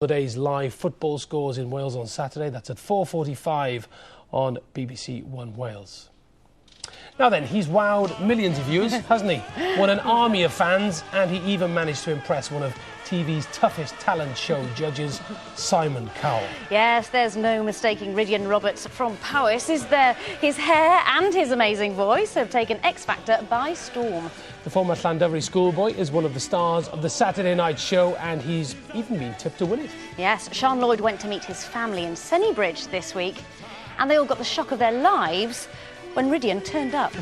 The day's live football scores in Wales on Saturday. That's at 4:45 on BBC One Wales. Now then, he's wowed millions of viewers, hasn't he? Won an army of fans, and he even managed to impress one of TV's toughest talent show judges, Simon Cowell. Yes, there's no mistaking Rhydian Roberts from Powys. His hair and his amazing voice have taken X Factor by storm. The former Llandovery schoolboy is one of the stars of the Saturday night show, and he's even been tipped to win it. Yes, Sian Lloyd went to meet his family in Sennybridge this week, and they all got the shock of their lives when Rhydian turned up.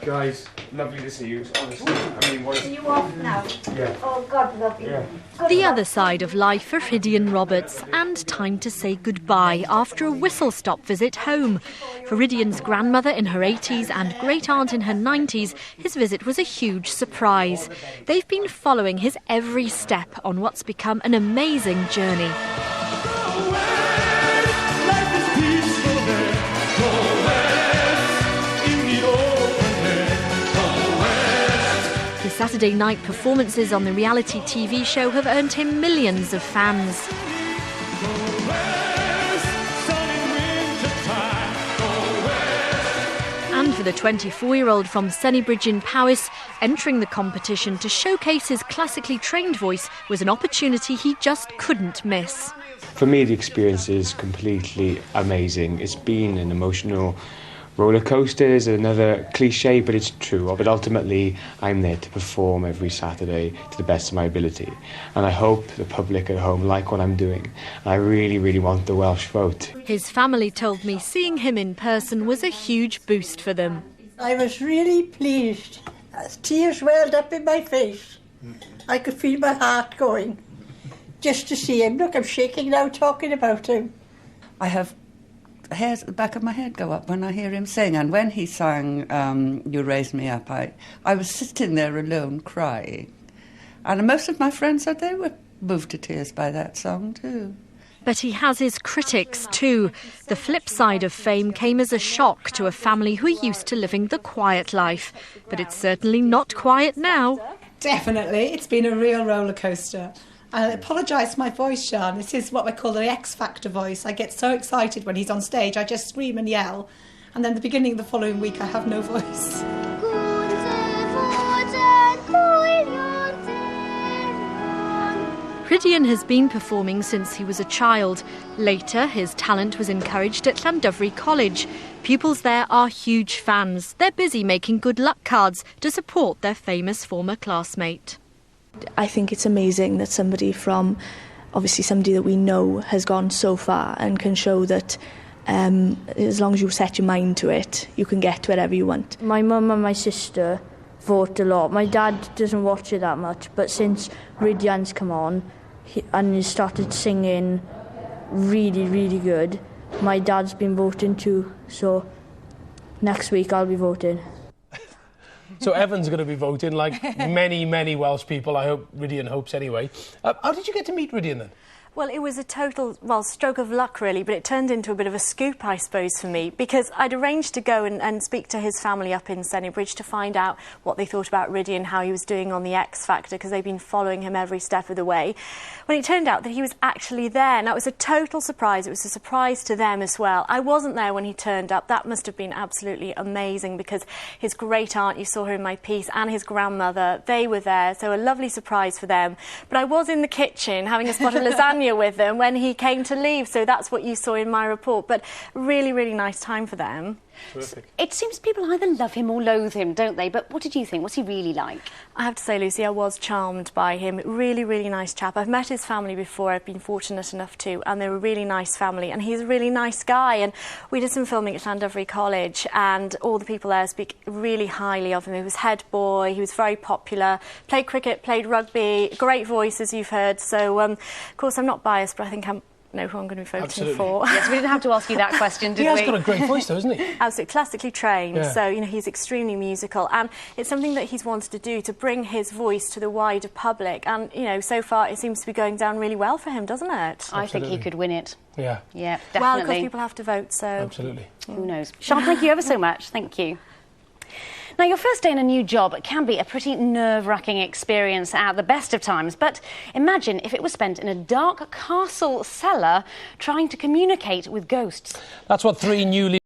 Guys, lovely to see you, honestly. I mean, what... Are you off now? Yeah. Oh, God love you. Yeah. The other side of life for Rhydian Roberts, and time to say goodbye after a whistle-stop visit home. For Rhydian's grandmother in her 80s and great-aunt in her 90s, his visit was a huge surprise. They've been following his every step on what's become an amazing journey. The Saturday night performances on the reality TV show have earned him millions of fans. And for the 24-year-old from Sennybridge in Powys, entering the competition to showcase his classically trained voice was an opportunity he just couldn't miss. For me, the experience is completely amazing. It's been an emotional roller coaster is another cliche, but it's true. But ultimately, I'm there to perform every Saturday to the best of my ability. And I hope the public at home like what I'm doing. And I really, really want the Welsh vote. His family told me seeing him in person was a huge boost for them. I was really pleased. Tears welled up in my face. I could feel my heart going just to see him. Look, I'm shaking now talking about him. I have hairs at the back of my head go up when I hear him sing. And when he sang You Raised Me Up, I was sitting there alone crying. And most of my friends said they were moved to tears by that song too. But he has his critics too. The flip side of fame came as a shock to a family who are used to living the quiet life. But it's certainly not quiet now. Definitely. It's been a real roller coaster. I apologise for my voice, Sian. This is what we call the X Factor voice. I get so excited when he's on stage. I just scream and yell. And then the beginning of the following week, I have no voice. Rhydian has been performing since he was a child. Later, his talent was encouraged at Llandovery College. Pupils there are huge fans. They're busy making good luck cards to support their famous former classmate. I think it's amazing that somebody that we know has gone so far and can show that as long as you set your mind to it, you can get to wherever you want. My mum and my sister vote a lot. My dad doesn't watch it that much, but since Rhydian's come on and he started singing really, really good, my dad's been voting too, so next week I'll be voting. So Evan's going to be voting, like many, many Welsh people. I hope Rhydian hopes anyway. How did you get to meet Rhydian then? Well, it was a total, stroke of luck, really, but it turned into a bit of a scoop, I suppose, for me, because I'd arranged to go and speak to his family up in Sennybridge to find out what they thought about Rhydian, how he was doing on the X Factor, because they've been following him every step of the way. When it turned out that he was actually there, now it was a total surprise. It was a surprise to them as well. I wasn't there when he turned up. That must have been absolutely amazing, because his great-aunt, you saw her in my piece, and his grandmother, they were there, so a lovely surprise for them. But I was in the kitchen having a spot of lasagna with them when he came to leave, so that's what you saw in my report. But really, really nice time for them. Terrific. It seems people either love him or loathe him, don't they? But what did you think? What's he really like? I have to say, Lucy, I was charmed by him. Really, really nice chap. I've met his family before. I've been fortunate enough to, and they're a really nice family, and he's a really nice guy. And we did some filming at Llandovery College, and all the people there speak really highly of him. He was head boy, he was very popular, played cricket, played rugby, great voice, as you've heard. So, of course, I'm not biased, but I think I know who I'm going to be voting for. Yes, we didn't have to ask you that question, did we? He has got a great voice, though, hasn't he? Absolutely, classically trained, yeah. So, he's extremely musical, and it's something that he's wanted to do, to bring his voice to the wider public, and, so far it seems to be going down really well for him, doesn't it? I think he could win it. Yeah. Yeah, definitely. Well, because people have to vote, so... Absolutely. Who knows? Sian, thank you ever so much. Thank you. Now, your first day in a new job can be a pretty nerve-wracking experience at the best of times, but imagine if it was spent in a dark castle cellar trying to communicate with ghosts. That's what 3 newly